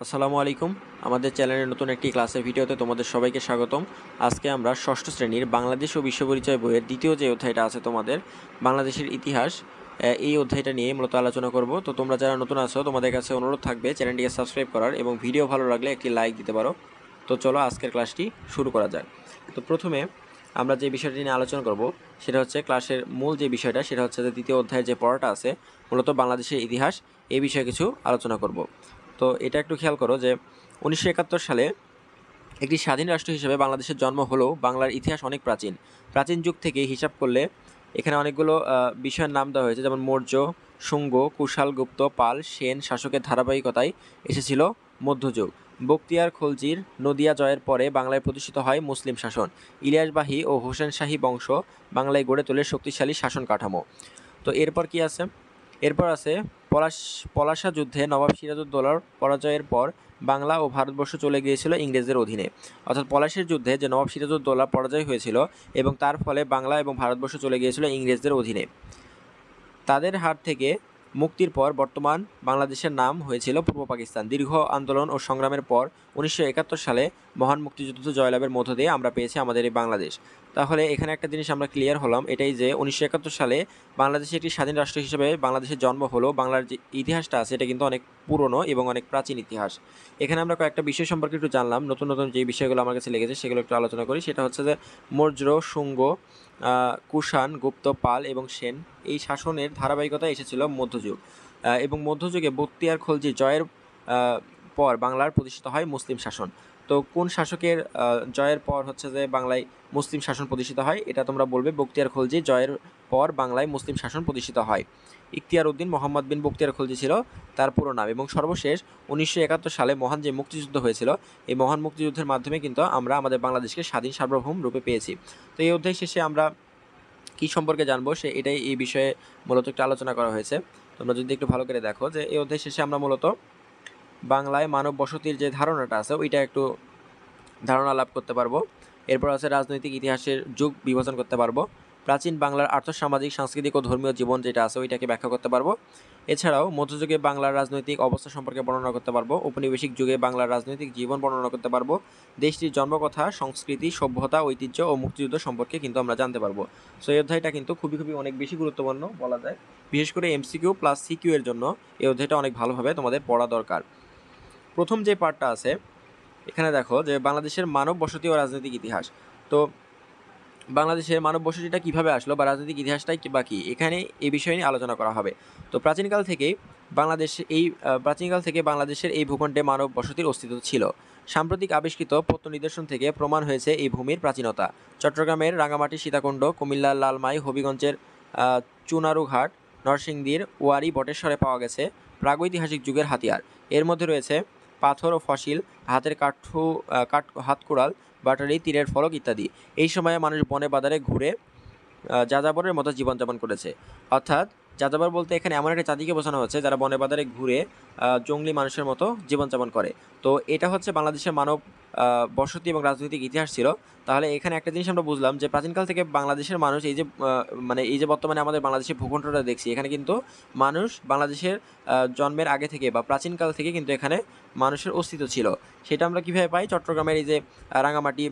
আসসালামু আলাইকুম। আমাদের চ্যানেলের নতুন একটি ক্লাসের ভিডিওতে তোমাদের সবাইকে স্বাগতম। আজকে আমরা ষষ্ঠ শ্রেণীর বাংলাদেশ ও বিশ্ব পরিচয় বইয়ের দ্বিতীয় যে অধ্যায়টা আছে তোমাদের বাংলাদেশের ইতিহাস, এই অধ্যায়টা নিয়ে মূলত আলোচনা করব। তো তোমরা যারা নতুন আছো তোমাদের কাছে অনুরোধ থাকবে চ্যানেলটিকে সাবস্ক্রাইব করার এবং ভিডিও ভালো লাগলে একটি লাইক দিতে পারো। তো চলো আজকের ক্লাসটি শুরু করা যাক। তো প্রথমে আমরা যে বিষয়টি নিয়ে আলোচনা করব সেটা হচ্ছে ক্লাসের মূল যে বিষয়টা, সেটা হচ্ছে যে দ্বিতীয় অধ্যায়ের যে পড়াটা আছে মূলত বাংলাদেশের ইতিহাস, এই বিষয়ে কিছু আলোচনা করব। তো এটা একটু খেয়াল করো যে 1971 সালে একটি স্বাধীন রাষ্ট্র হিসেবে বাংলাদেশের জন্ম হলেও বাংলার ইতিহাস অনেক প্রাচীন। প্রাচীন যুগ থেকে হিসাব করলে এখানে অনেকগুলো বিষয়ের নাম দেওয়া হয়েছে, যেমন মৌর্য, শুঙ্গ, কুষাণ, গুপ্ত, পাল, সেন শাসকের ধারাবাহিকতায় এসেছিল মধ্যযুগ। বখতিয়ার খলজির নদিয়া জয়ের পরে বাংলায় প্রতিষ্ঠিত হয় মুসলিম শাসন। ইলিয়াসবাহী ও হোসেন শাহী বংশ বাংলায় গড়ে তোলে শক্তিশালী শাসন কাঠামো। তো এরপর কি আছে? এরপর আছে পলাশা যুদ্ধে নবাব সিরাজউদ্দৌলার পরাজয়ের পর বাংলা ও ভারতবর্ষ চলে গিয়েছিল ইংরেজদের অধীনে। অর্থাৎ পলাশীর যুদ্ধে যে নবাব সিরাজউদ্দৌলা পরাজয় হয়েছিল এবং তার ফলে বাংলা এবং ভারতবর্ষ চলে গিয়েছিল ইংরেজদের অধীনে। তাদের হাত থেকে মুক্তির পর বর্তমান বাংলাদেশের নাম হয়েছিল পূর্ব পাকিস্তান। দীর্ঘ আন্দোলন ও সংগ্রামের পর 1971 সালে মহান মুক্তিযুদ্ধ জয়লাভের মধ্য দিয়ে আমরা পেয়েছি আমাদের এই বাংলাদেশ। তাহলে এখানে একটা জিনিস আমরা ক্লিয়ার হলাম, এটাই যে 1971 সালে বাংলাদেশে একটি স্বাধীন রাষ্ট্র হিসেবে বাংলাদেশের জন্ম হলো। বাংলার যে ইতিহাসটা আছে এটা কিন্তু অনেক পুরনো এবং অনেক প্রাচীন ইতিহাস। এখানে আমরা কয়েকটা বিষয় সম্পর্কে একটু জানলাম, নতুন নতুন যে বিষয়গুলো আমার কাছে লেগেছে সেগুলো একটু আলোচনা করি। সেটা হচ্ছে যে মৌর্য, শুঙ্গ, কুষাণ, গুপ্ত, পাল এবং সেন এই শাসনের ধারাবাহিকতা এসেছিল মধ্যযুগ। এবং মধ্যযুগে বখতিয়ার খলজি জয়ের পর বাংলার প্রতিষ্ঠিত হয় মুসলিম শাসন। তো কোন শাসকের জয়ের পর হচ্ছে যে বাংলায় মুসলিম শাসন প্রতিষ্ঠিত হয়, এটা তোমরা বলবে। বখতিয়ার খলজি জয়ের পর বাংলায় মুসলিম শাসন প্রতিষ্ঠিত হয়। ইখতিয়ার উদ্দিন মোহাম্মদ বিন বখতিয়ার খলজি ছিল তার পুরো নাম। এবং সর্বশেষ 1971 সালে মহান যে মুক্তিযুদ্ধ হয়েছিল, এই মহান মুক্তিযুদ্ধের মাধ্যমে কিন্তু আমরা আমাদের বাংলাদেশকে স্বাধীন সার্বভৌম রূপে পেয়েছি। তো এই অধ্যায় শেষে আমরা কী সম্পর্কে জানবো এটাই এই বিষয়ে মূলত একটু আলোচনা করা হয়েছে। তোমরা যদি একটু ভালো করে দেখো যে এই অধ্যায় শেষে আমরা মূলত বাংলায় মানব বসতির যে ধারণাটা আছে ওইটা একটু ধারণা লাভ করতে পারবো। এরপর আছে রাজনৈতিক ইতিহাসের যুগ বিভাজন করতে পারবো। প্রাচীন বাংলার আর্থসামাজিক, সাংস্কৃতিক ও ধর্মীয় জীবন যেটা আছে ওইটাকে ব্যাখ্যা করতে পারবো। এছাড়াও মধ্যযুগে বাংলার রাজনৈতিক অবস্থা সম্পর্কে বর্ণনা করতে পারবো। ঔপনিবেশিক যুগে বাংলার রাজনৈতিক জীবন বর্ণনা করতে পারবো। দেশটির জন্মকথা, সংস্কৃতি, সভ্যতা, ঐতিহ্য ও মুক্তিযুদ্ধ সম্পর্কে কিন্তু আমরা জানতে পারবো। সো এই অধ্যায়টা কিন্তু খুবই অনেক বেশি গুরুত্বপূর্ণ বলা যায়। বিশেষ করে এমসিকিউ প্লাস সিকিউ এর জন্য এই অধ্যায়টা অনেক ভালোভাবে তোমাদের পড়া দরকার। প্রথম যে পার্টটা আছে এখানে দেখো যে বাংলাদেশের মানব বসতি ও রাজনৈতিক ইতিহাস। তো বাংলাদেশের মানব বসতিটা কীভাবে আসলো বা রাজনৈতিক ইতিহাসটাই বা কী, এখানে এই বিষয় নিয়ে আলোচনা করা হবে। তো প্রাচীনকাল থেকে বাংলাদেশের এই ভূখণ্ডে মানব বসতির অস্তিত্ব ছিল। সাম্প্রতিক আবিষ্কৃত প্রত্ননিদর্শন থেকে প্রমাণ হয়েছে এই ভূমির প্রাচীনতা। চট্টগ্রামের রাঙামাটি, সীতাকুণ্ড, কুমিল্লার লালমাই, হবিগঞ্জের চুনারুঘাট, নরসিংদীর ওয়ারী, বটেশ্বরে পাওয়া গেছে প্রাগৈতিহাসিক যুগের হাতিয়ার। এর মধ্যে রয়েছে পাথর ও ফসিল, হাতের হাতকুড়াল, বাটারি, তীরের ফলক ইত্যাদি। এই সময়ে মানুষ বনে বাজারে ঘুরে যাযাবরের মতো জীবনযাপন করেছে। অর্থাৎ যাযাবর বলতে এখানে এমন একটা জাতিকে বোঝানো হচ্ছে যারা বনে বাজারে ঘুরে জঙ্গলি মানুষের মতো জীবনযাপন করে। তো এটা হচ্ছে বাংলাদেশের মানব বসতি এবং রাজনৈতিক ইতিহাস ছিল। তাহলে এখানে একটা জিনিস আমরা বুঝলাম যে প্রাচীনকাল থেকে বাংলাদেশের মানুষ এই যে বর্তমানে আমাদের বাংলাদেশের ভূখণ্ডটা দেখছি, এখানে কিন্তু মানুষ বাংলাদেশের জন্মের আগে থেকে বা প্রাচীনকাল থেকে কিন্তু এখানে মানুষের অস্তিত্ব ছিল। সেটা আমরা কীভাবে পাই? চট্টগ্রামের এই যে রাঙামাটি,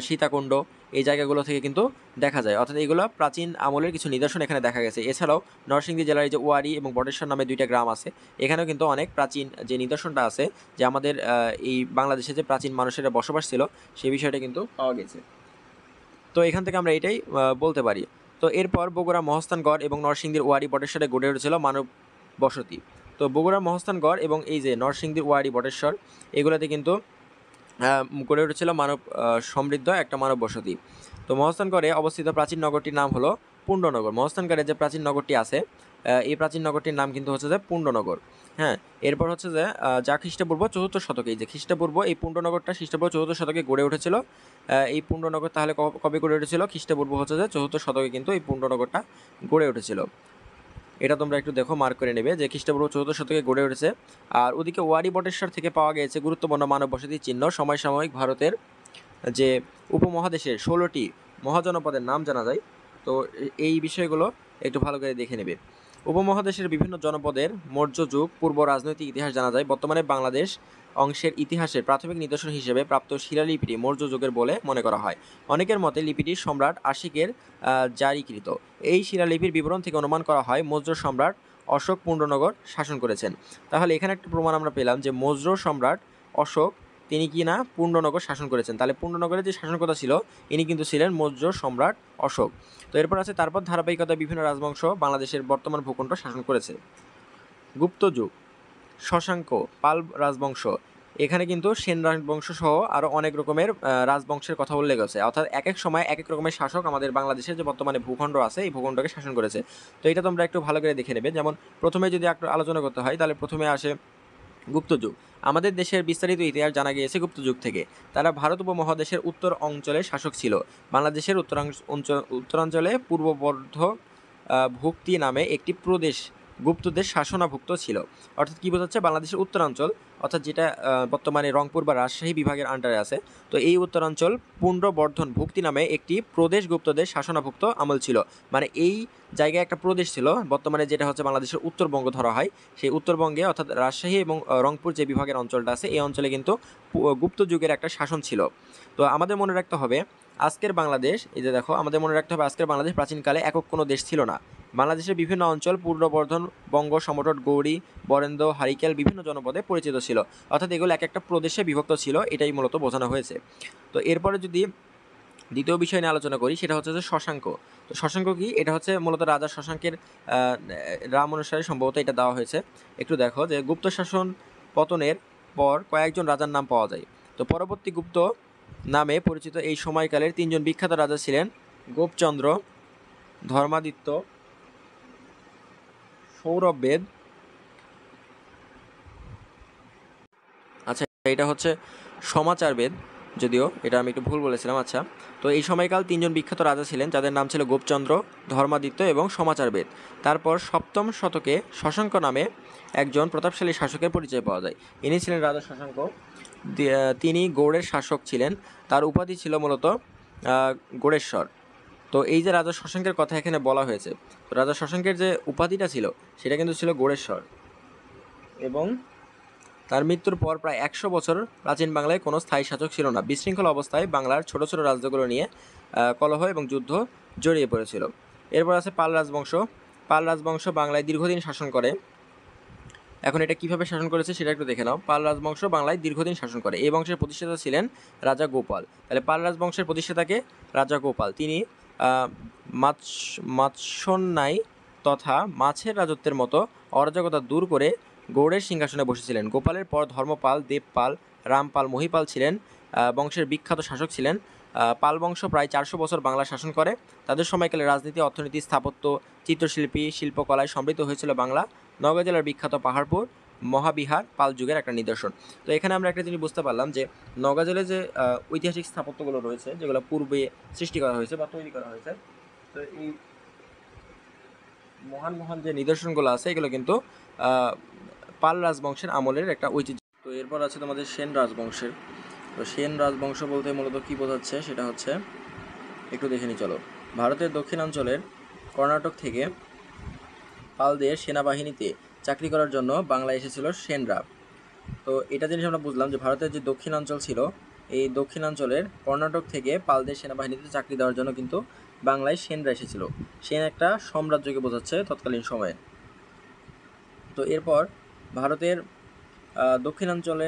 সীতাকুণ্ড, এই জায়গাগুলো থেকে কিন্তু দেখা যায়। অর্থাৎ এইগুলো প্রাচীন আমলের কিছু নিদর্শন এখানে দেখা গেছে। এছাড়াও নরসিংদী জেলার যে ওয়ারী এবং বটেশ্বর নামে দুইটা গ্রাম আছে, এখানেও কিন্তু অনেক প্রাচীন যে নিদর্শনটা আছে যে আমাদের এই বাংলাদেশে যে প্রাচীন মানুষেরা বসবাস ছিল সেই বিষয়টা কিন্তু পাওয়া গেছে। তো এখান থেকে আমরা এটাই বলতে পারি। তো এরপর বগুড়া, মহস্থানগড় এবং নরসিংদীর ওয়ারী, বটেশ্বরে গড়ে উঠেছিল মানব বসতি। তো বগুড়া, মহস্থানগড় এবং এই যে নরসিংদীর ওয়ারী, বটেশ্বর, এগুলোতে কিন্তু গড়ে উঠেছিল সমৃদ্ধ একটা মানব বসতি। তো মহস্থানগড়ে অবস্থিত প্রাচীন নগরটির নাম হলো পুণ্ডনগর। মহস্থানগড়ে যে প্রাচীন নগরটি আছে, এই প্রাচীন নগরটির নাম কিন্তু হচ্ছে যে পুণ্ডনগর। হ্যাঁ, এরপর হচ্ছে যে যা খ্রিস্টপূর্ব 4র্থ শতকে, এই যে খ্রিস্টপূর্ব এই পুণ্ডনগরটা খ্রিস্টপূর্ব 4র্থ শতকে গড়ে উঠেছিল। এই পুণ্ডনগর তাহলে কবে গড়ে উঠেছিল? খ্রিস্টপূর্ব হচ্ছে যে 4র্থ শতকে কিন্তু এই পুণ্ডনগরটা গড়ে উঠেছিল। এটা তোমরা একটু দেখো, মার্ক করে নেবে যে খ্রিস্টপূর্ব 4র্থ শতকে গড়ে উঠেছে। আর ওদিকে ওয়ারী, বটেশ্বর থেকে পাওয়া গিয়েছে গুরুত্বপূর্ণ মানব বসতির চিহ্ন। সমসাময়িক ভারতের যে উপমহাদেশের 16টি মহাজনপদের নাম জানা যায়। তো এই বিষয়গুলো একটু ভালো করে দেখে নেবে। উপমহাদেশের বিভিন্ন জনপদের মৌর্য যুগ পূর্ব রাজনৈতিক ইতিহাস জানা যায়। বর্তমানে বাংলাদেশ অংশের ইতিহাসের প্রাথমিক নিদর্শন হিসেবে প্রাপ্ত শিলালিপিটি মৌর্য যুগের বলে মনে করা হয়। অনেকের মতে লিপিটি সম্রাট আশিকের জারিকৃত। এই শিলালিপির বিবরণ থেকে অনুমান করা হয় মৌর্য সম্রাট অশোক পুণ্ড্রনগর শাসন করেছেন। তাহলে এখানে একটা প্রমাণ আমরা পেলাম যে মৌর্য সম্রাট অশোক তিনি কি না পুণ্ড্রনগর শাসন করেছেন। তাহলে পুণ্ড্রনগরের যে শাসনকর্তা ছিল ইনি কিন্তু ছিলেন মৌর্য সম্রাট অশোক। তো এরপর আছে তারপর ধারাবাহিকতা বিভিন্ন রাজবংশ বাংলাদেশের বর্তমান ভূখণ্ড শাসন করেছে। গুপ্ত যুগ, শশাঙ্ক, পাল রাজবংশ, এখানে কিন্তু সেন রাজবংশ সহ আরও অনেক রকমের রাজবংশের কথা উল্লেখ আছে। অর্থাৎ এক এক সময় এক এক রকমের শাসক আমাদের বাংলাদেশের যে বর্তমানে ভূখণ্ড আছে এই ভূখণ্ডকে শাসন করেছে। তো এটা তোমরা একটু ভালো করে দেখে নেবে। যেমন প্রথমে যদি একটু আলোচনা করতে হয় তাহলে প্রথমে আসে গুপ্ত যুগ। আমাদের দেশের বিস্তারিত ইতিহাস জানা গিয়েছে গুপ্ত যুগ থেকে। তারা ভারত উপমহাদেশের উত্তর অঞ্চলের শাসক ছিল। বাংলাদেশের উত্তরাঞ্চলে পূর্ববর্ধ ভুক্তি নামে একটি প্রদেশ গুপ্তদের শাসনাভুক্ত ছিল। অর্থাৎ কী বোঝাচ্ছে, বাংলাদেশের উত্তরাঞ্চল অর্থাৎ যেটা বর্তমানে রংপুর বা রাজশাহী বিভাগের আন্ডারে আছে, তো এই উত্তরাঞ্চল পুণ্ড্রবর্ধন ভুক্তি নামে একটি প্রদেশ গুপ্তদের শাসনাভুক্ত আমল ছিল। মানে এই জায়গায় একটা প্রদেশ ছিল, বর্তমানে যেটা হচ্ছে বাংলাদেশের উত্তরবঙ্গ ধরা হয়, সেই উত্তরবঙ্গে অর্থাৎ রাজশাহী এবং রংপুর যে বিভাগের অঞ্চলটা আছে এই অঞ্চলে কিন্তু গুপ্ত যুগের একটা শাসন ছিল। তো আমাদের মনে রাখতে হবে আজকের বাংলাদেশ, এই যে দেখো আমাদের মনে রাখতে হবে আজকের বাংলাদেশ প্রাচীনকালে একক কোনো দেশ ছিল না। বাংলাদেশের বিভিন্ন অঞ্চল পুণ্ড্রবর্ধন, বঙ্গ, সমতট, গৌড়ী, বরেন্দ্র, হারিকেল বিভিন্ন জনপদে পরিচিত ছিল। অর্থাৎ এগুলো এক একটা প্রদেশে বিভক্ত ছিল, এটাই মূলত বোঝানো হয়েছে। তো এরপরে যদি দ্বিতীয় বিষয় নিয়ে আলোচনা করি সেটা হচ্ছে যে শশাঙ্ক। তো শশাঙ্ক কি, এটা হচ্ছে মূলত রাজা শশাঙ্কের রাম অনুসারে সম্ভবত এটা দেওয়া হয়েছে। একটু দেখো যে গুপ্ত শাসন পতনের পর কয়েকজন রাজার নাম পাওয়া যায়। তো পরবর্তী গুপ্ত নামে পরিচিত এই সময়কালের তিনজন বিখ্যাত রাজা ছিলেন গোপচন্দ্র, ধর্মাদিত্য, সৌরভবেদ। আচ্ছা, এটা হচ্ছে সমাচারবেদ, যদিও এটা আমি একটু ভুল বলেছিলাম। আচ্ছা, তো এই সময়কাল তিনজন বিখ্যাত রাজা ছিলেন যাদের নাম ছিল গোপচন্দ্র, ধর্মাদিত্য এবং সমাচারবেদ। তারপর সপ্তম শতকে শশাঙ্ক নামে একজন প্রতাপশালী শাসকের পরিচয় পাওয়া যায়। ইনি ছিলেন রাজা শশাঙ্ক। তিনি গৌড়ের শাসক ছিলেন। তার উপাধি ছিল মূলত গৌড়েশ্বর। তো এই যে রাজা শশাঙ্কের কথা এখানে বলা হয়েছে, রাজা শশাঙ্কের যে উপাধিটা ছিল সেটা কিন্তু ছিল গৌড়েশ্বর। এবং তার মৃত্যুর পর প্রায় 100 বছর প্রাচীন বাংলায় কোনো স্থায়ী শাসক ছিল না। বিশৃঙ্খল অবস্থায় বাংলার ছোট ছোট রাজ্যগুলো নিয়ে কলহ এবং যুদ্ধ জড়িয়ে পড়েছিল। এরপর আছে পাল রাজবংশ। পাল রাজবংশ বাংলায় দীর্ঘদিন শাসন করে। এখন এটা কিভাবে শাসন করেছে সেটা একটু দেখে নাও। পাল রাজবংশ বাংলায় দীর্ঘদিন শাসন করে। এই বংশের প্রতিষ্ঠাতা ছিলেন রাজা গোপাল। তাহলে পাল রাজবংশের প্রতিষ্ঠাতাকে রাজা গোপাল। তিনি মাৎস্যন্যায় তথা মাছের রাজত্বের মতো অরাজকতা দূর করে গৌড়ের সিংহাসনে বসেছিলেন। গোপালের পর ধর্মপাল, দেবপাল, রামপাল, মহিপাল ছিলেন বংশের বিখ্যাত শাসক ছিলেন। পাল বংশ প্রায় 400 বছর বাংলা শাসন করে। তাদের সময়কালে রাজনীতি, অর্থনীতি, স্থাপত্য, চিত্রশিল্পী, শিল্পকলায় সমৃদ্ধ হয়েছিল বাংলা। নওগাঁ জেলার বিখ্যাত পাহাড়পুর মহাবিহার পাল যুগের একটা নিদর্শন। তো এখানে আমরা একটা জিনিস বুঝতে পারলাম যে নওগাঁ জেলায় যে ঐতিহাসিক স্থাপত্যগুলো রয়েছে, যেগুলো পূর্বে সৃষ্টি করা হয়েছে বা তৈরি করা হয়েছে, তো এই মহান মহান যে নিদর্শনগুলো আছে এগুলো কিন্তু পাল রাজবংশের আমলের একটা ঐতিহ্য। তো এরপর আছে তোমাদের সেন রাজবংশের। তো সেন রাজবংশ বলতে মূলত কী বোঝাচ্ছে সেটা হচ্ছে একটু দেখে নিই চলো। ভারতের দক্ষিণাঞ্চলের কর্ণাটক থেকে পালদের সেনাবাহিনীতে চাকরি করার জন্য বাংলায় এসেছিল সেনরা। তো এটা জিনিস আমরা বুঝলাম যে ভারতের যে দক্ষিণাঞ্চল ছিল এই দক্ষিণাঞ্চলের কর্ণাটক থেকে পালদের সেনাবাহিনীতে চাকরি দেওয়ার জন্য কিন্তু বাংলায় সেনরা এসেছিল। সেন একটা সাম্রাজ্যকে বোঝাচ্ছে তৎকালীন সময়ে। তো এরপর ভারতের দক্ষিণাঞ্চলে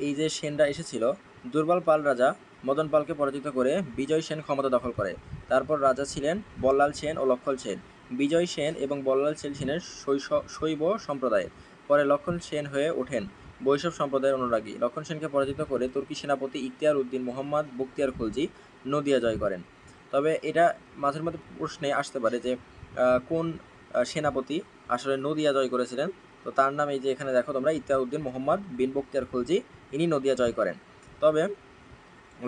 এই যে সেনরা এসেছিল, দুর্বল পাল রাজা মদন পালকে পরাজিত করে বিজয় সেন ক্ষমতা দখল করে। তারপর রাজা ছিলেন বল্লাল সেন ও লক্ষণ সেন। বিজয় সেন এবং বল্লাল সেন ছিলেন শৈব সম্প্রদায়ের। পরে লক্ষণ সেন হয়ে ওঠেন বৈষ্ণব সম্প্রদায়ের অনুরাগী। লক্ষণ সেনকে পরাজিত করে তুর্কি সেনাপতি ইখতিয়ার উদ্দিন মোহাম্মদ বখতিয়ার খলজি নদিয়া জয় করেন। তবে এটা মাঝে মধ্যে প্রশ্নে আসতে পারে যে কোন সেনাপতি আসলে নদিয়া জয় করেছিলেন। তো তার নাম এই যে এখানে দেখো তোমরা, ইখতিয়ার উদ্দিন মোহাম্মদ বিন বখতিয়ার খলজি, ইনি নদিয়া জয় করেন। তবে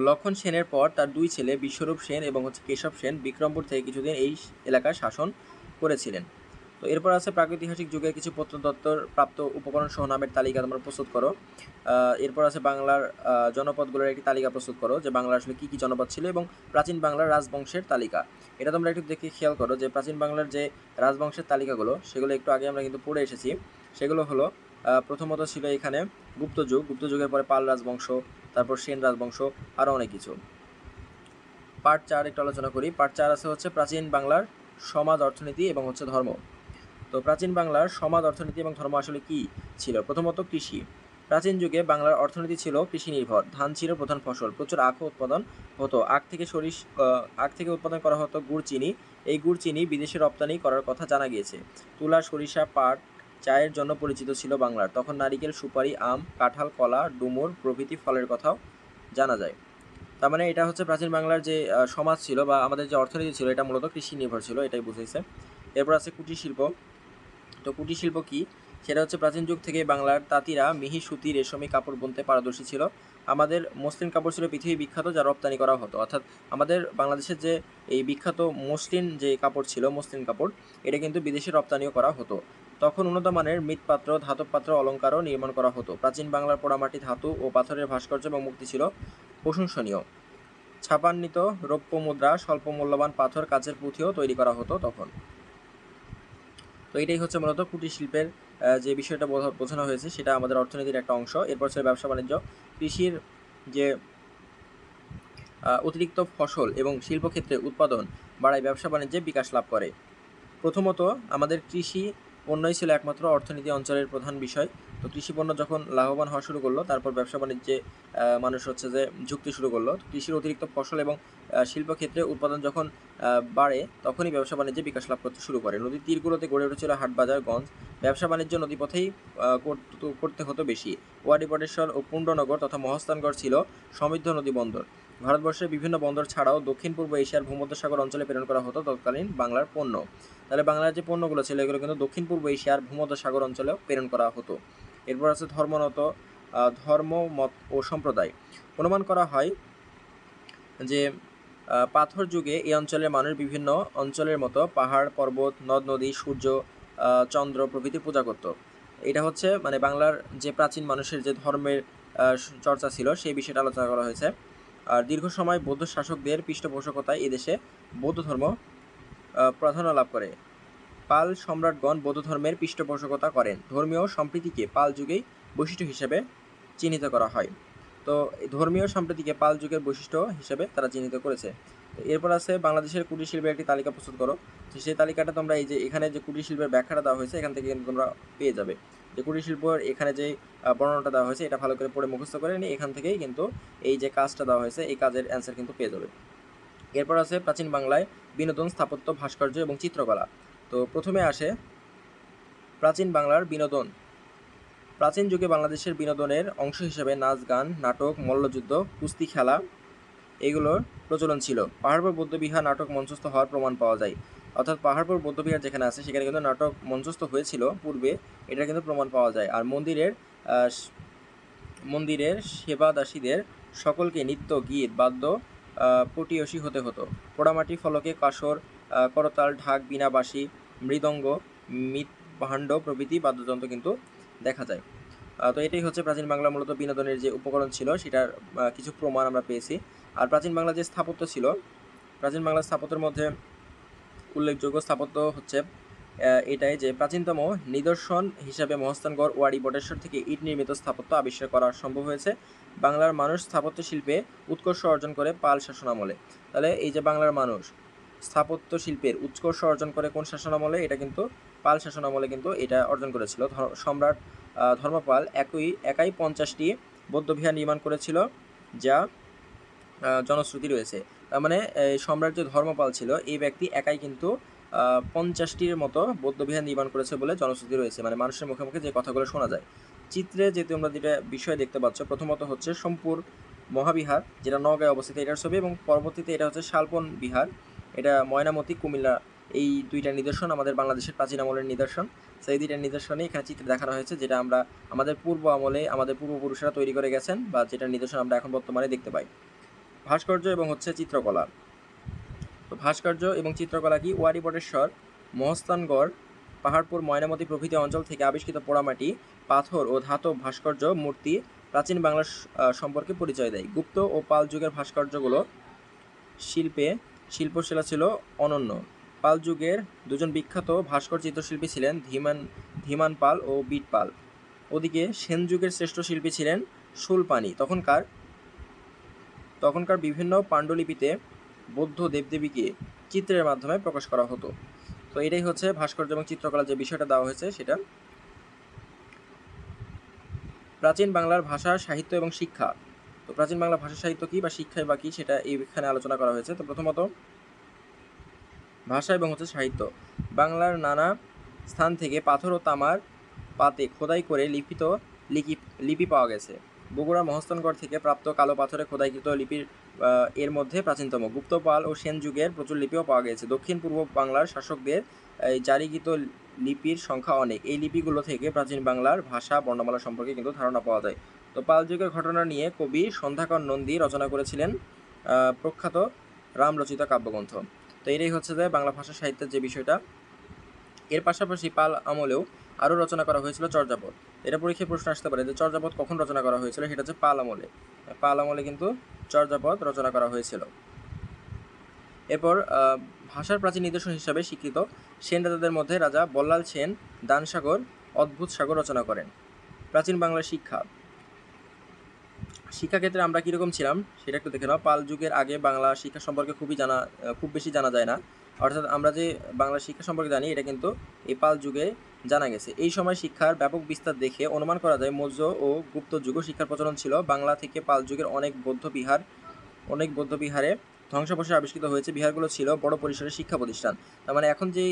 লক্ষণ সেনের পর তার দুই ছেলে বিশ্বরূপ সেন এবং কেশব সেন বিক্রমপুর থেকে কিছুদিন এই এলাকায় শাসন করেছিলেন। তো তো এরপর আছে প্রাগৈতিহাসিক যুগের কিছু প্রত্নতত্ত্বর প্রাপ্ত উপকরণ সহ নামের তালিকা তোমরা প্রস্তুত করো। এরপর আছে বাংলার জনপদগুলোর একটি তালিকা প্রস্তুত করো, যে বাংলার আসলে কী কী জনপদ ছিল এবং প্রাচীন বাংলার রাজবংশের তালিকা। এটা তোমরা একটু দেখে খেয়াল করো যে প্রাচীন বাংলার যে রাজবংশের তালিকাগুলো সেগুলো একটু আগে আমরা কিন্তু পড়ে এসেছি। সেগুলো হলো প্রথমত ছিল এখানে গুপ্তযুগ, গুপ্তযুগের পরে পাল রাজবংশ, তারপর সেন রাজবংশ, আরও অনেক কিছু। পার্ট 4 একটু আলোচনা করি। পার্ট 4 আছে হচ্ছে প্রাচীন বাংলার সমাজ, অর্থনীতি এবং হচ্ছে ধর্ম। তো প্রাচীন বাংলার সমাজ, অর্থনীতি এবং ধর্ম আসলে কি ছিল? প্রথমত কৃষি। প্রাচীন যুগে বাংলার অর্থনীতি ছিল কৃষি নির্ভর। ধান ছিল প্রধান ফসল, প্রচুর আখও উৎপাদন হতো। আখ থেকে উৎপাদন করা হতো গুড় চিনি। এই গুড় চিনি বিদেশে রপ্তানি করার কথা জানা গিয়েছে। তুলা, সরিষা, পাট, চায়ের জন্য পরিচিত ছিল বাংলার। তখন নারিকেল, সুপারি, আম, কাঁঠাল, কলা, ডুমুর প্রভৃতি ফলের কথাও জানা যায়। তার মানে এটা হচ্ছে প্রাচীন বাংলার যে সমাজ ছিল বা আমাদের যে অর্থনীতি ছিল এটা মূলত কৃষি নির্ভর ছিল, এটাই বুঝাইছে। এরপর আছে কুটির শিল্প। তো কুটির শিল্প কি? সেটা হচ্ছে প্রাচীন যুগ থেকে বাংলার তাঁতিরা মিহি সুতি, রেশমি কাপড় বুনতে পারদর্শী ছিল। আমাদের মসলিন কাপড় ছিল পৃথিবী বিখ্যাত, যা রপ্তানি করা হতো। অর্থাৎ আমাদের বাংলাদেশের যে এই বিখ্যাত মসলিন যে কাপড় ছিল, মসলিন কাপড়, এটা কিন্তু বিদেশে রপ্তানিও করা হতো। তখন উন্নত মানের মৃৎপাত্র, ধাতব পাত্র, অলঙ্কারও নির্মাণ করা হতো। প্রাচীন বাংলার পোড়ামাটি, ধাতু ও পাথরের ভাস্কর্য এবং মূর্তি ছিল প্রশংসনীয়। ছাপান্বিত রৌপ্য মুদ্রা, স্বল্প মূল্যবান পাথর, কাচের পুঁথিও তৈরি করা হতো তখন। তো এটাই হচ্ছে মূলত কুটির শিল্পের যে বিষয়টা বোঝানো হয়েছে সেটা আমাদের অর্থনীতির একটা অংশ। এরপর ছিল ব্যবসা বাণিজ্য। কৃষির যে অতিরিক্ত ফসল এবং শিল্পক্ষেত্রে উৎপাদন বাড়ায় ব্যবসা বাণিজ্যে বিকাশ লাভ করে। প্রথমত আমাদের কৃষি পণ্যই ছিল একমাত্র অর্থনীতি অঞ্চলের প্রধান বিষয়। তো কৃষি পণ্য যখন লাভবান হওয়া শুরু করলো, তারপর ব্যবসা বাণিজ্যে মানুষ হচ্ছে যে ঝুঁকতে শুরু করলো। কৃষির অতিরিক্ত ফসল এবং শিল্পক্ষেত্রে উৎপাদন যখন বাড়ে, তখনই ব্যবসা বাণিজ্যে বিকাশ লাভ করতে শুরু করে। নদীর তীরগুলোতে গড়ে উঠেছিল হাট, বাজার, গঞ্জ। ব্যবসা বাণিজ্য নদীপথেই করতে হতো বেশি। ওয়ারী, বটেশ্বর ও পুণ্ডনগর তথা মহাস্থানগড় ছিল সমৃদ্ধ নদী বন্দর। ভারতবর্ষের বিভিন্ন বন্দর ছাড়াও দক্ষিণ পূর্ব এশিয়ার ভূমধ্যসাগর অঞ্চলে প্রেরণ করা হতো তৎকালীন বাংলার পণ্য। তাহলে বাংলার যে পণ্যগুলো ছিল এগুলো কিন্তু দক্ষিণ পূর্ব এশিয়ার ভূমধ্যসাগর অঞ্চলেও প্রেরণ করা হতো। এরপর আছে ধর্ম, মত ও সম্প্রদায়। অনুমান করা হয় যে পাথর যুগে এই অঞ্চলের মানুষ বিভিন্ন অঞ্চলের মতো পাহাড়, পর্বত, নদ নদী, সূর্য, চন্দ্র প্রভৃতি পূজা করত। এটা হচ্ছে মানে বাংলার যে প্রাচীন মানুষের যে ধর্মের চর্চা ছিল সেই বিষয়টা আলোচনা করা হয়েছে। আর দীর্ঘ সময় বৌদ্ধ শাসকদের পৃষ্ঠপোষকতায় এদেশে বৌদ্ধ ধর্ম প্রাধান্য লাভ করে। পাল সম্রাটগণ বৌদ্ধ ধর্মের পৃষ্ঠপোষকতা করেন। ধর্মীয় সম্প্রীতিকে পাল যুগেই বৈশিষ্ট্য হিসেবে চিহ্নিত করা হয়। তো ধর্মীয় সম্প্রীতিকে পাল যুগের বৈশিষ্ট্য হিসেবে তারা চিহ্নিত করেছে। তো এরপর আছে বাংলাদেশের কুটির শিল্পের একটি তালিকা প্রস্তুত করো। তো সেই তালিকাটা তোমরা এই যে এখানে যে কুটির শিল্পের ব্যাখ্যাটা দেওয়া হয়েছে এখান থেকে কিন্তু তোমরা পেয়ে যাবে যে কুটির শিল্পের এখানে যে বর্ণনাটা দেওয়া হয়েছে এটা ভালো করে পড়ে মুখস্থ করে নিয়ে এখান থেকেই কিন্তু এই যে কাজটা দেওয়া হয়েছে এই কাজের অ্যান্সার কিন্তু পেয়ে যাবে। এরপর আছে প্রাচীন বাংলায় বিনোদন, স্থাপত্য, ভাস্কর্য এবং চিত্রকলা। তো প্রথমে আসে প্রাচীন বাংলার বিনোদন। প্রাচীন যুগে বাংলাদেশের বিনোদনের অংশ হিসেবে নাচ, গান, নাটক, মল্লযুদ্ধ, কুস্তি খেলা এগুলোর প্রচলন ছিল। পাহাড়পুর বৌদ্ধবিহার নাটক মঞ্চস্থ হওয়ার প্রমাণ পাওয়া যায়। অর্থাৎ পাহাড়পুর বৌদ্ধবিহার যেখানে আছে সেখানে কিন্তু নাটক মঞ্চস্থ হয়েছিল পূর্বে, এটা কিন্তু প্রমাণ পাওয়া যায়। আর মন্দিরের সেবাদাসীদের সকলকে নৃত্য, গীত, বাদ্য পটীয়সী হতে হতো। পোড়ামাটি ফলকে কাসর, করতাল, ঢাক, বীণা, বাঁশি, মৃদঙ্গ, ভাণ্ড প্রভৃতি বাদ্যযন্ত্র কিন্তু দেখা যায়। তো এটাই হচ্ছে প্রাচীন বাংলা মূলত বিনোদনের যে উপকরণ ছিল সেটার কিছু প্রমাণ আমরা পেয়েছি। আর প্রাচীন বাংলা যে স্থাপত্য ছিল, প্রাচীন বাংলার স্থাপত্যের মধ্যে উল্লেখযোগ্য স্থাপত্য হচ্ছে এটাই যে প্রাচীনতম নিদর্শন হিসাবে মহাস্থানগড়, ওয়ারী, বটেশ্বর থেকে ইট নির্মিত স্থাপত্য আবিষ্কার করা সম্ভব হয়েছে। বাংলার মানুষ স্থাপত্য শিল্পে উৎকর্ষ অর্জন করে পাল শাসনামলে। তাহলে এই যে বাংলার মানুষ স্থাপত্য শিল্পের উৎকর্ষ অর্জন করে কোন শাসনামলে? এটা কিন্তু পাল শাসনামলে কিন্তু এটা অর্জন করেছিল। সম্রাট ধর্মপাল একাই 50টি বৌদ্ধবিহার নির্মাণ করেছিল, যা জনশ্রুতি রয়েছে। তার মানে সম্রাট যে ধর্মপাল ছিল এই ব্যক্তি একাই কিন্তু 50টির মতো বৌদ্ধবিহার নির্মাণ করেছে বলে জনশ্রুতি রয়েছে, মানে মানুষের মুখে মুখে যে কথাগুলো শোনা যায়। চিত্রে যে তোমরা যেটা বিষয় দেখতে পাচ্ছ, প্রথমত হচ্ছে সোমপুর মহাবিহার যেটা নওগাঁয় অবস্থিত, এটার ছবি, এবং পরবর্তীতে এটা হচ্ছে শালপন বিহার, এটা ময়নামতি, কুমিল্লা। এই দুইটা নিদর্শন আমাদের বাংলাদেশের প্রাচীন আমলের নিদর্শন। সেই দুইটা নিদর্শনই এখানে চিত্রে দেখানো হয়েছে, যেটা আমরা আমাদের পূর্ব আমলে আমাদের পূর্বপুরুষরা তৈরি করে গেছেন বা যেটা নিদর্শন আমরা এখন বর্তমানে দেখতে পাই। ভাস্কর্য এবং হচ্ছে চিত্রকলা। তো ভাস্কর্য এবং চিত্রকলা কি? ওয়ারী, বটেশ্বর, মহাস্থানগড় পাহাড়পুর, ময়নামতি প্রভৃতি অঞ্চল থেকে আবিষ্কৃত পোড়ামাটি, পাথর ও ধাতব ভাস্কর্য, মূর্তি প্রাচীন বাংলার সম্পর্কে পরিচয় দেয়। গুপ্ত ও পাল যুগের ভাস্কর্যগুলো শিল্পশিলা ছিল অনন্য। পাল যুগের দুজন বিখ্যাত ভাস্কর চিত্রশিল্পী ছিলেন ধীমান পাল ও বিট পাল। ওদিকে সেন যুগের শ্রেষ্ঠ শিল্পী ছিলেন শূলপাণি। তখনকার বিভিন্ন পাণ্ডুলিপিতে বৌদ্ধ দেবদেবীকে চিত্রের মাধ্যমে প্রকাশ করা হতো। তো এটাই হচ্ছে ভাস্কর্য এবং চিত্রকলা যে বিষয়টা দেওয়া হয়েছে সেটা। প্রাচীন বাংলার ভাষা, সাহিত্য এবং শিক্ষা। তো প্রাচীন বাংলা ভাষা, সাহিত্য কি বা শিক্ষাই বা কি সেটা এইখানে আলোচনা করা হয়েছে। তো প্রথমত ভাষা এবং সাহিত্য। বাংলার নানা স্থান থেকে পাথর ও তামার পাতে খোদাই করে লিপি পাওয়া গেছে। বগুড়া মহস্থানগড় থেকে প্রাপ্ত কালো পাথরে খোদাইকৃত লিপির এর মধ্যে প্রাচীনতম। গুপ্ত, পাল ও সেন যুগের প্রচুর লিপিও পাওয়া গেছে। দক্ষিণ পূর্ব বাংলার শাসকদের জারিকৃত লিপির সংখ্যা অনেক। এই লিপিগুলো থেকে প্রাচীন বাংলার ভাষা, বর্ণমালা সম্পর্কে কিন্তু ধারণা পাওয়া যায়। তো পাল যুগের ঘটনা নিয়ে কবি সন্ধ্যাকর নন্দী রচনা করেছিলেন প্রখ্যাত রামরচিত কাব্যগ্রন্থ। তো এটাই হচ্ছে যে বাংলা ভাষা সাহিত্যের যে বিষয়টা। এর পাশাপাশি পাল আমলেও আরও রচনা করা হয়েছিল চর্যাপদ। এটা পরীক্ষায় প্রশ্ন আসতে পারে যে চর্যাপদ কখন রচনা করা হয়েছিল, সেটা হচ্ছে পাল আমলে। পাল আমলে কিন্তু চর্যাপদ রচনা করা হয়েছিল। এরপর ভাষার প্রাচীন নিদর্শন হিসাবে স্বীকৃত সেন রাজাদের মধ্যে রাজা বল্লাল সেন দানসাগর, অদ্ভুত সাগর রচনা করেন। প্রাচীন বাংলার শিক্ষাক্ষেত্রে আমরা কীরকম ছিলাম সেটা একটু দেখে নাও। পাল যুগের আগে বাংলা শিক্ষা সম্পর্কে খুব বেশি জানা যায় না। অর্থাৎ আমরা যে বাংলা শিক্ষা সম্পর্কে জানি এটা কিন্তু এই পাল যুগে জানা গেছে। এই সময় শিক্ষার ব্যাপক বিস্তার দেখে অনুমান করা যায় মৌর্য ও গুপ্ত যুগও শিক্ষার প্রচলন ছিল। বাংলা থেকে পাল যুগের অনেক বৌদ্ধ বিহারে ধ্বংসাবশেষ আবিষ্কৃত হয়েছে। বিহারগুলো ছিল বড় পরিসরে শিক্ষা প্রতিষ্ঠান। তার মানে এখন যে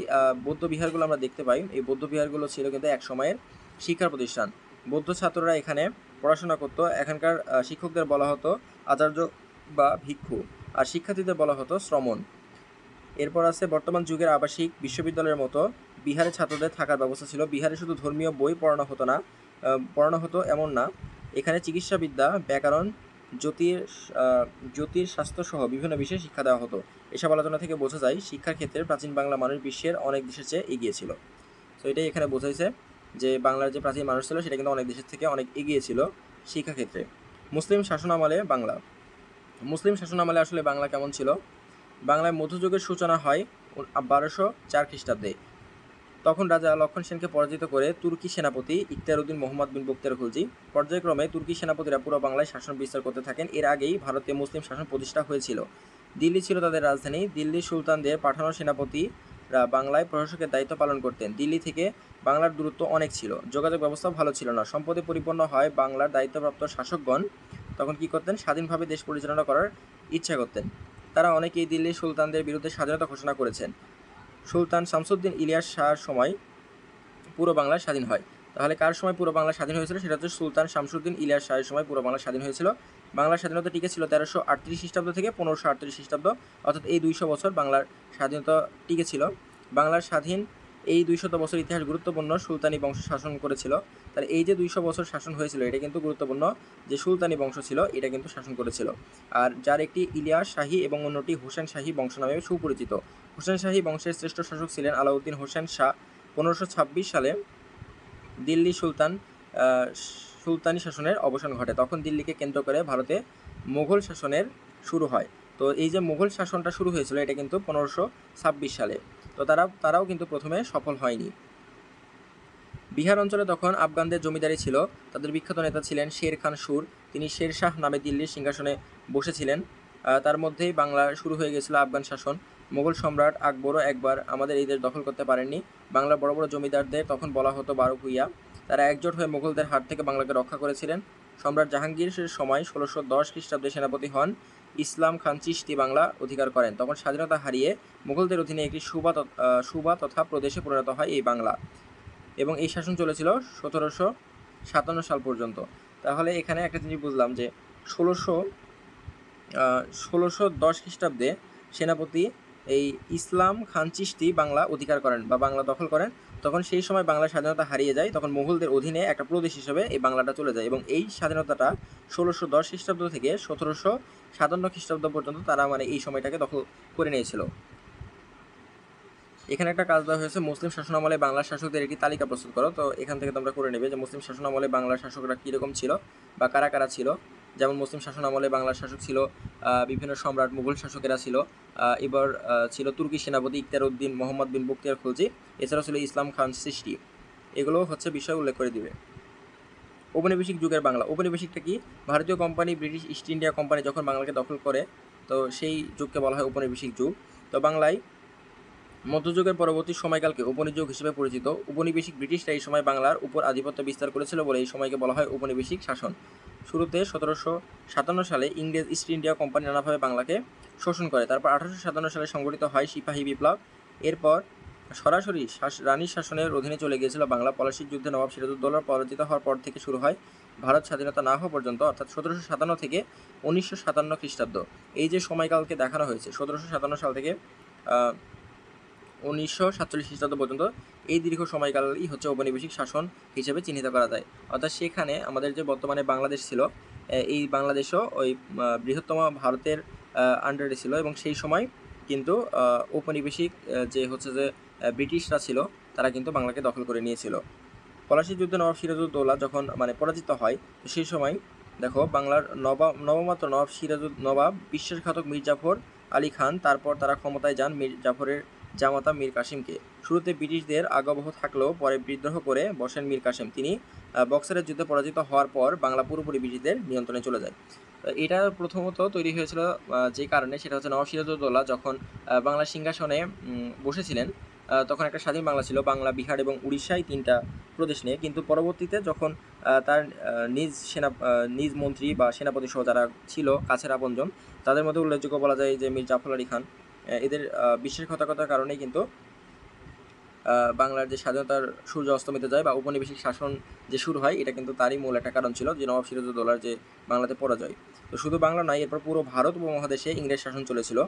বৌদ্ধ বিহারগুলো আমরা দেখতে পাই, এই বৌদ্ধ বিহারগুলো ছিল কিন্তু এক সময়ের শিক্ষার প্রতিষ্ঠান। বৌদ্ধ ছাত্ররা এখানে পড়াশোনা করত। এখানকার শিক্ষকদের বলা হতো আচার্য বা ভিক্ষু, আর শিক্ষার্থীদের বলা হতো শ্রমণ। এরপর আছে বর্তমান যুগের আবাসিক বিশ্ববিদ্যালয়ের মতো বিহারে ছাত্রদের থাকার ব্যবস্থা ছিল। বিহারে শুধু ধর্মীয় বই পড়ানো হতো এমন না, এখানে চিকিৎসাবিদ্যা, ব্যাকরণ, জ্যোতির্শাস্ত্র সহ বিভিন্ন বিষয়ে শিক্ষা দেওয়া হতো। এসব আলোচনা থেকে বোঝা যায় শিক্ষার ক্ষেত্রে প্রাচীন বাংলা মানুষ বিশ্বের অনেক দেশের চেয়ে এগিয়ে ছিল। তো এটাই এখানে বোঝাইছে যে বাংলার যে প্রাচীন মানুষ ছিল সেটা কিন্তু অনেক দেশের থেকে অনেক এগিয়ে ছিল শিক্ষাক্ষেত্রে। মুসলিম শাসনামলে আসলে বাংলা কেমন ছিল? বাংলায় মধ্যযুগের সূচনা হয় 1204 খ্রিস্টাব্দে। তখন রাজা লক্ষণ সেনকে পরাজিত করে তুর্কি সেনাপতি ইখতিয়ারউদ্দিন মোহাম্মদ বিন বখতিয়ার খলজি। পর্যায়ক্রমে তুর্কি সেনাপতিরা পুরো বাংলায় শাসন বিস্তার করতে থাকেন। এর আগেই ভারতে মুসলিম শাসন প্রতিষ্ঠা হয়েছিল। দিল্লি ছিল তাদের রাজধানী। দিল্লি সুলতানদের পাঠানো সেনাপতিরা বাংলায় প্রশাসকের দায়িত্ব পালন করতেন। দিল্লি থেকে বাংলার দূরত্ব অনেক ছিল, যোগাযোগ ব্যবস্থা ভালো ছিল না। সম্পদে পরিপূর্ণ হয় বাংলার দায়িত্বপ্রাপ্ত শাসকগণ তখন কী করতেন? স্বাধীনভাবে দেশ পরিচালনা করার ইচ্ছা করতেন। তারা অনেকেই দিল্লির সুলতানদের বিরুদ্ধে স্বাধীনতা ঘোষণা করেছেন। সুলতান শামসুদ্দিন ইলিয়াস শাহর সময় পুরো বাংলা স্বাধীন হয়। তাহলে কার সময় পুরো বাংলা স্বাধীন হয়েছিল? সেটা হচ্ছে সুলতান শামসুদ্দিন ইলিয়াস শাহের সময় পুরো বাংলা স্বাধীন হয়েছিল। বাংলার স্বাধীনতা টিকেছিল 1338 খ্রিস্টাব্দ থেকে 1538 খ্রিস্টাব্দ, অর্থাৎ এই 200 বছর বাংলার স্বাধীনতা টিকেছিল। বাংলার স্বাধীন এই 200 বছর ইতিহাস গুরুত্বপূর্ণ। সুলতানি বংশ শাসন করেছিল। তাহলে এই যে 200 বছর শাসন হয়েছিল এটা কিন্তু গুরুত্বপূর্ণ, যে সুলতানি বংশ ছিল এটা কিন্তু শাসন করেছিল। আর যার একটি ইলিয়াস শাহী এবং অন্যটি হোসেন শাহী বংশ নামে সুপরিচিত। হোসেন শাহী বংশের শ্রেষ্ঠ শাসক ছিলেন আলাউদ্দিন হোসেন শাহ। 1526 সালে দিল্লি সুলতানি শাসনের অবসান ঘটে। তখন দিল্লিকে কেন্দ্র করে ভারতে মুঘল শাসনের শুরু হয়। তো এই যে মুঘল শাসনটা শুরু হয়েছিল এটা কিন্তু 1526 সালে। তো তারাও কিন্তু প্রথমে সফল হয়নি। বিহার অঞ্চলে তখন আফগানদের জমিদারি ছিল। তাদের বিখ্যাত নেতা ছিলেন শের খান সুর। তিনি শের শাহ নামে দিল্লির সিংহাসনে বসেছিলেন। তার মধ্যেই বাংলা শুরু হয়ে গেছিল আফগান শাসন। মোগল সম্রাট আকবরও একবার আমাদের এই দেশ দখল করতে পারেননি। বাংলার বড় বড় জমিদারদের তখন বলা হতো বারো ভূঁইয়া। তারা একজোট হয়ে মোগলদের হাত থেকে বাংলাকে রক্ষা করেছিলেন। সম্রাট জাহাঙ্গীরের সময় 1610 খ্রিস্টাব্দে সেনাপতি হন ইসলাম খান চিশতি বাংলা অধিকার করেন। তখন স্বাধীনতা হারিয়ে মুঘলদের অধীনে একটি সুবা তথা প্রদেশে পরিণত হয় এই বাংলা, এবং এই শাসন চলেছিল 1757 সাল পর্যন্ত। তাহলে এখানে একটা জিনিস বুঝলাম যে 1610 খ্রিস্টাব্দে সেনাপতি এই ইসলাম খান চিশতি বাংলা অধিকার করেন বা বাংলা দখল করেন। তখন সেই সময় বাংলার স্বাধীনতা হারিয়ে যায়। তখন মুঘলদের অধীনে একটা প্রদেশ হিসেবে এই বাংলাটা চলে যায়, এবং এই স্বাধীনতাটা 1610 খ্রিস্টাব্দ থেকে 1757 খ্রিস্টাব্দ পর্যন্ত তারা মানে এই সময়টাকে দখল করে নিয়েছিল। এখানে একটা কাজ দেওয়া হয়েছে, মুসলিম শাসনামলে বাংলার শাসকদের একটি তালিকা প্রস্তুত করো। তো এখান থেকে তোমরা করে নেবে যে মুসলিম শাসনামলে বাংলার শাসকরা কীরকম ছিল বা কারা কারা ছিল। যেমন মুসলিম শাসনামলে বাংলার শাসক ছিল বিভিন্ন সম্রাট, মুঘল শাসকেরা ছিল, এবার ছিল তুর্কি সেনাপতি ইখতিয়ার উদ্দিন মোহাম্মদ বিন বখতিয়ার খলজি, এছাড়াও ছিল ইসলাম খান সৃষ্টি। এগুলো হচ্ছে বিষয় উল্লেখ করে দিবে। ঔপনিবেশিক যুগের বাংলা। ঔপনিবেশিকটা কি? ভারতীয় company British east India company যখন বাংলাকে দখল করে, তো সেই যুগকে বলা হয় ঔপনিবেশিক যুগ। তো বাংলায় মধ্যযুগের পরবর্তী সময়কালকে উপনিযুগ হিসেবে পরিচিত। উপনিবেশিক ব্রিটিশরা এই সময় বাংলার উপর আধিপত্য বিস্তার করেছিল বলে এই সময়কে বলা হয় উপনিবেশিক শাসন। শুরুতে 1757 সালে ইংরেজ ইস্ট ইন্ডিয়া কোম্পানি নানাভাবে বাংলাকে শোষণ করে। তারপর 1857 সালে সংগঠিত হয় সিপাহী বিপ্লব। এরপর সরাসরি রানীর শাসনের অধীনে চলে গিয়েছিল বাংলা। পলাশির যুদ্ধে নবাব সিরাজউদ্দৌলা পরাজিত হওয়ার পর থেকে শুরু হয় ভারত স্বাধীনতা না হওয়া পর্যন্ত, অর্থাৎ 1757 থেকে 1957 খ্রিস্টাব্দ। এই যে সময়কালকে দেখানো হয়েছে 1757 সাল থেকে 1947 খ্রিস্টাব্দ পর্যন্ত, এই দীর্ঘ সময়কালই হচ্ছে ঔপনিবেশিক শাসন হিসেবে চিহ্নিত করা যায়। অর্থাৎ সেখানে আমাদের যে বর্তমানে বাংলাদেশ ছিল, এই বাংলাদেশও ওই বৃহত্তম ভারতের আন্ডারে ছিল, এবং সেই সময় কিন্তু ঔপনিবেশিক যে হচ্ছে যে ব্রিটিশরা ছিল, তারা কিন্তু বাংলাকে দখল করে নিয়েছিল। পলাশির যুদ্ধে নবাব সিরাজউদ্দৌলা যখন পরাজিত হয়, তো সেই সময় দেখো বাংলার নবমাত্র নবাব বিশ্বাসঘাতক মীর জাফর আলী খান, তারপর তারা ক্ষমতায় যান মীর জাফরের জামাতা মীর কাসিমকে। শুরুতে ব্রিটিশদের আজ্ঞাবহ থাকলেও পরে বিদ্রোহ করে বসেন মীর কাসিম। তিনি বক্সারের যুদ্ধে পরাজিত হওয়ার পর বাংলা পুরোপুরি ব্রিটিশদের নিয়ন্ত্রণে চলে যায়। এটা প্রথমত তৈরি হয়েছিল যে কারণে, সেটা হচ্ছে নবাব সিরাজউদ্দৌলা যখন বাংলা সিংহাসনে বসেছিলেন, তখন একটা স্বাধীন বাংলা ছিল, বাংলা, বিহার এবং উড়িষ্যায় 3টা প্রদেশ নিয়ে। কিন্তু পরবর্তীতে যখন তার নিজ মন্ত্রী বা সেনাপতি সহ যারা ছিল কাছের আপনজন, তাদের মধ্যে উল্লেখযোগ্য বলা যায় যে মীর জাফর আলী খান, এদের বিশ্বাসঘাতকতার কারণেই কিন্তু বাংলার যে স্বাধীনতার সূর্য অস্তমিত যায় বা উপনিবেশিক শাসন যে শুরু হয়, এটা কিন্তু তারই মূল একটা কারণ ছিল, যে নবাব সিরাজউদ্দৌলার যে বাংলাতে পরাজয়। তো শুধু বাংলা নয়, এরপর পুরো ভারত উপমহাদেশে ইংরেজ শাসন চলেছিল,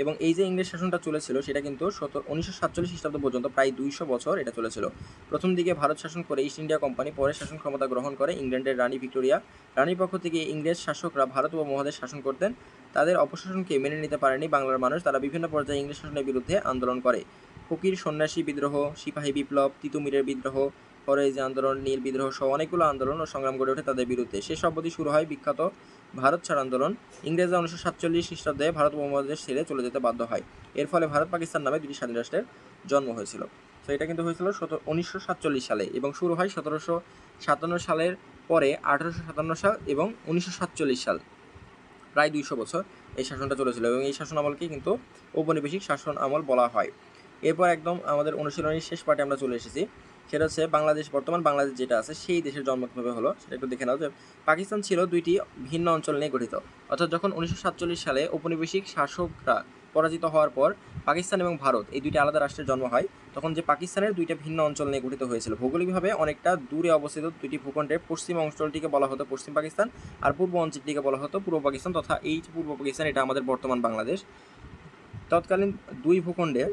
এবং এই যে ইংরেজ শাসনটা চলেছিল সেটা কিন্তু 1947 খ্রিস্টাব্দ পর্যন্ত প্রায় 200 বছর এটা চলেছিল। প্রথম দিকে ভারত শাসন করে ইস্ট ইন্ডিয়া কোম্পানি, পরে শাসন ক্ষমতা গ্রহণ করে ইংল্যান্ডের রানী ভিক্টোরিয়া। রানীর পক্ষ থেকে ইংরেজ শাসকরা ভারত উপমহাদেশ শাসন করতেন। তাদের অপশাসনকে মেনে নিতে পারেনি বাংলার মানুষ। তারা বিভিন্ন পর্যায়ে ইংরেজ শাসনের বিরুদ্ধে আন্দোলন করে। ফকির সন্ন্যাসী বিদ্রোহ, সিপাহী বিপ্লব, তিতুমিরের বিদ্রোহ, ফরেজি আন্দোলন, নীল বিদ্রোহ সহ অনেকগুলো আন্দোলন ও সংগ্রাম গড়ে ওঠে তাদের বিরুদ্ধে। শেষ অবধি শুরু হয় বিখ্যাত ভারত ছাড় আন্দোলন। ইংরেজরা 1947 খ্রিস্টাব্দে ভারত উপমহাদেশ ছেড়ে চলে যেতে বাধ্য হয়। এর ফলে ভারত পাকিস্তান নামে দুটি স্বাধীন রাষ্ট্রের জন্ম হয়েছিল। তো এটা কিন্তু হয়েছিল 1947 সালে, এবং শুরু হয় 1757 সালের পরে 1857 সাল এবং 1947 সাল, প্রায় 200 বছর এই শাসনটা চলেছিল, এবং এই শাসন আমলকে কিন্তু ঔপনিবেশিক শাসন আমল বলা হয়। এরপর একদম আমাদের অনুশীলনীর শেষ পার্টে আমরা চলে এসেছি। সেটা হচ্ছে বাংলাদেশ, বর্তমান বাংলাদেশ যেটা আছে সেই দেশের জন্ম কীভাবে হলো সেটা একটু দেখে নাও। যে পাকিস্তান ছিল 2টি ভিন্ন অঞ্চল নিয়ে গঠিত। অর্থাৎ যখন 1947 সালে ঔপনিবেশিক শাসকরা পরাজিত হওয়ার পর পাকিস্তান এবং ভারত এই 2টি আলাদা রাষ্ট্রের জন্ম হয়, তখন যে পাকিস্তানের 2টা ভিন্ন অঞ্চল নিয়ে গঠিত হয়েছিল। ভৌগোলিকভাবে অনেকটা দূরে অবস্থিত 2টি ভূখণ্ডের পশ্চিম অঞ্চলটিকে বলা হতো পশ্চিম পাকিস্তান, আর পূর্ব অঞ্চলটিকে বলা হতো পূর্ব পাকিস্তান, তথা এই পূর্ব পাকিস্তান এটা আমাদের বর্তমান বাংলাদেশ। তৎকালীন 2 ভূখণ্ডে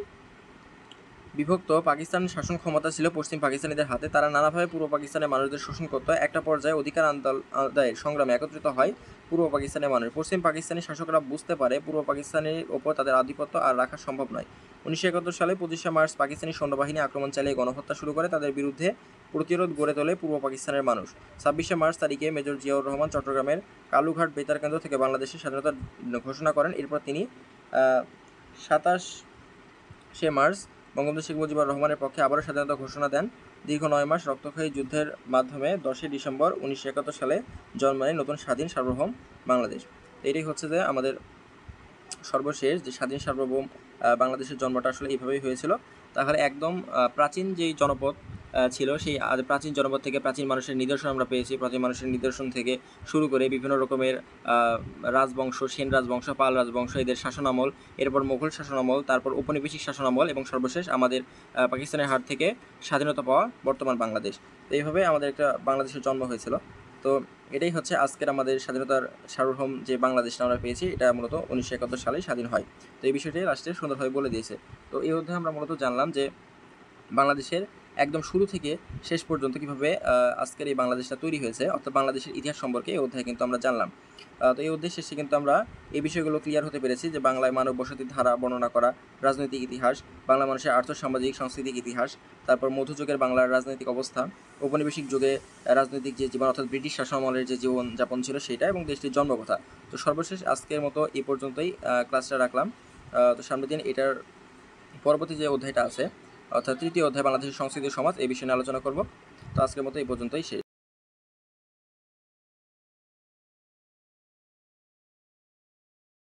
বিভক্ত পাকিস্তানের শাসন ক্ষমতা ছিল পশ্চিম পাকিস্তানিদের হাতে। তারা নানাভাবে পূর্ব পাকিস্তানের মানুষদের শোষণ করত। একটা পর্যায়ে অধিকার আদায়ের সংগ্রামে একত্রিত হয় পূর্ব পাকিস্তানের মানুষ। পশ্চিম পাকিস্তানি শাসকরা বুঝতে পারে পূর্ব পাকিস্তানের ওপর তাদের আধিপত্য আর রাখা সম্ভব নয়। 1971 সালে 25শে মার্চ পাকিস্তানি সৈন্যবাহিনী আক্রমণ চালিয়ে গণহত্যা শুরু করে। তাদের বিরুদ্ধে প্রতিরোধ গড়ে তোলে পূর্ব পাকিস্তানের মানুষ। 26শে মার্চ তারিখে মেজর জিয়াউর রহমান চট্টগ্রামের কালুঘাট বেতার কেন্দ্র থেকে বাংলাদেশের স্বাধীনতার ঘোষণা করেন। এরপর তিনি 27শে মার্চ বঙ্গবন্ধু শেখ মুজিবুর রহমানের পক্ষে আবারও স্বাধীনতা ঘোষণা দেন। দীর্ঘ 9 মাস রক্তক্ষয়ী যুদ্ধের মাধ্যমে 10 ডিসেম্বর 1971 সালে জন্ম নেয় নতুন স্বাধীন সার্বভৌম বাংলাদেশ। এটাই হচ্ছে যে আমাদের সর্বশেষ যে স্বাধীন সার্বভৌম বাংলাদেশের জন্মটা আসলে এইভাবেই হয়েছিল। তাহলে একদম প্রাচীন যেই জনপদ ছিল, সেই প্রাচীন জনপদ থেকে প্রাচীন মানুষের নিদর্শন আমরা পেয়েছি। প্রাচীন মানুষের নিদর্শন থেকে শুরু করে বিভিন্ন রকমের রাজবংশ, সেন রাজবংশ, পাল রাজবংশ, এদের শাসনামল, এরপর মুঘল শাসনামল, তারপর ঔপনিবেশিক শাসনামল, এবং সর্বশেষ আমাদের পাকিস্তানের হাত থেকে স্বাধীনতা পাওয়া বর্তমান বাংলাদেশ। তো এইভাবে আমাদের একটা বাংলাদেশের জন্ম হয়েছিল। তো এটাই হচ্ছে আজকের আমাদের স্বাধীনতার সার্বভৌম যে বাংলাদেশটা আমরা পেয়েছি, এটা মূলত 1971 সালেই স্বাধীন হয়। তো এই বিষয়টি লাস্টে সুন্দরভাবে বলে দিয়েছে। তো এই অধ্যায়ে আমরা মূলত জানলাম যে বাংলাদেশের একদম শুরু থেকে শেষ পর্যন্ত কীভাবে আজকের এই বাংলাদেশটা তৈরি হয়েছে, অর্থাৎ বাংলাদেশের ইতিহাস সম্পর্কে এই অধ্যায়ে কিন্তু আমরা জানলাম। তো এই অধ্যায় শেষে কিন্তু আমরা এই বিষয়গুলো ক্লিয়ার হতে পেরেছি যে বাংলায় মানব বসতির ধারা বর্ণনা করা, রাজনৈতিক ইতিহাস, বাংলা মানুষের আর্থসামাজিক সাংস্কৃতিক ইতিহাস, তারপর মধ্যযুগের বাংলার রাজনৈতিক অবস্থা, ঔপনিবেশিক যুগে রাজনৈতিক যে জীবন অর্থাৎ ব্রিটিশ শাসনামলের যে জীবনযাপন ছিল সেটা, এবং দেশটির জন্মকথা। তো সর্বশেষ আজকের মতো এই পর্যন্তই ক্লাসটা রাখলাম। তো সামনের দিন এটার পরবর্তী যে অধ্যায়টা আছে, অর্থাৎ তৃতীয় অধ্যায় বাংলাদেশের সংস্কৃতি ও সমাজ, এই বিষয়ে নিয়ে আলোচনা করব। তো আজকের মতো এই পর্যন্তই শেষ।